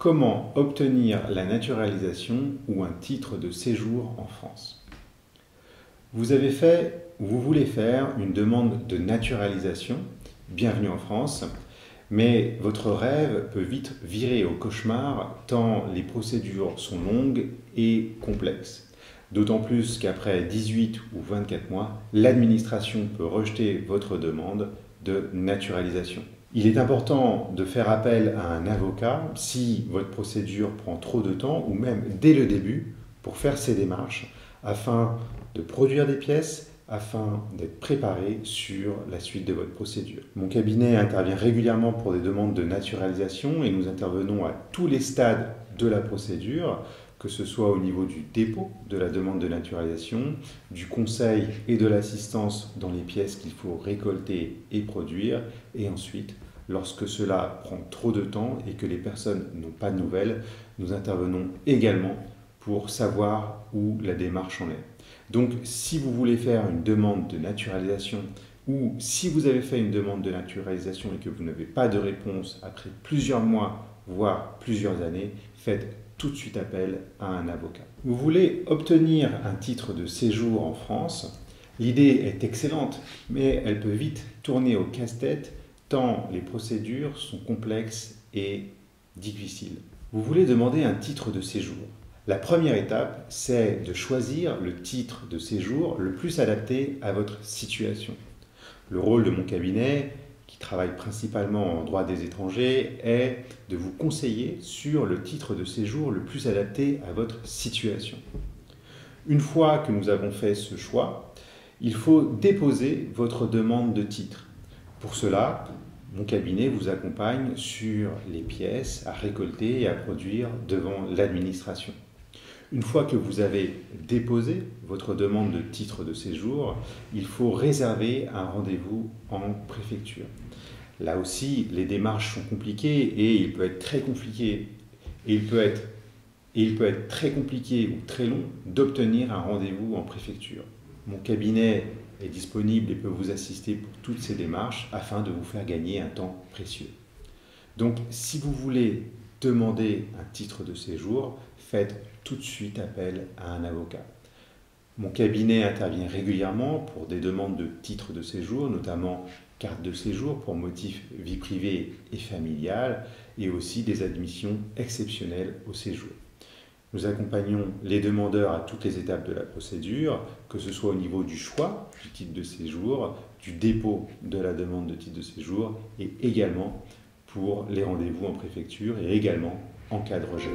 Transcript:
Comment obtenir la naturalisation ou un titre de séjour en France? Vous avez fait ou vous voulez faire une demande de naturalisation, bienvenue en France, mais votre rêve peut vite virer au cauchemar tant les procédures sont longues et complexes. D'autant plus qu'après 18 ou 24 mois, l'administration peut rejeter votre demande de naturalisation. Il est important de faire appel à un avocat si votre procédure prend trop de temps ou même dès le début pour faire ces démarches afin de produire des pièces, afin d'être préparé sur la suite de votre procédure. Mon cabinet intervient régulièrement pour des demandes de naturalisation et nous intervenons à tous les stades de la procédure, que ce soit au niveau du dépôt de la demande de naturalisation, du conseil et de l'assistance dans les pièces qu'il faut récolter et produire, et ensuite, lorsque cela prend trop de temps et que les personnes n'ont pas de nouvelles, nous intervenons également pour savoir où la démarche en est. Donc, si vous voulez faire une demande de naturalisation ou si vous avez fait une demande de naturalisation et que vous n'avez pas de réponse après plusieurs mois, voire plusieurs années, faites tout de suite appel à un avocat. Vous voulez obtenir un titre de séjour en France, l'idée est excellente, mais elle peut vite tourner au casse-tête tant les procédures sont complexes et difficiles. Vous voulez demander un titre de séjour. La première étape, c'est de choisir le titre de séjour le plus adapté à votre situation. Le rôle de mon cabinet, qui travaille principalement en droit des étrangers, est de vous conseiller sur le titre de séjour le plus adapté à votre situation. Une fois que nous avons fait ce choix, il faut déposer votre demande de titre. Pour cela, mon cabinet vous accompagne sur les pièces à récolter et à produire devant l'administration. Une fois que vous avez déposé votre demande de titre de séjour, il faut réserver un rendez-vous en préfecture. Là aussi, les démarches sont compliquées et il peut être très compliqué très compliqué ou très long d'obtenir un rendez-vous en préfecture. Mon cabinet est disponible et peut vous assister pour toutes ces démarches afin de vous faire gagner un temps précieux. Donc, si vous voulez demander un titre de séjour, faites tout de suite appel à un avocat. Mon cabinet intervient régulièrement pour des demandes de titres de séjour, notamment carte de séjour pour motif vie privée et familiale, et aussi des admissions exceptionnelles au séjour. Nous accompagnons les demandeurs à toutes les étapes de la procédure, que ce soit au niveau du choix du titre de séjour, du dépôt de la demande de titre de séjour, et également pour les rendez-vous en préfecture, et également en cas de rejet.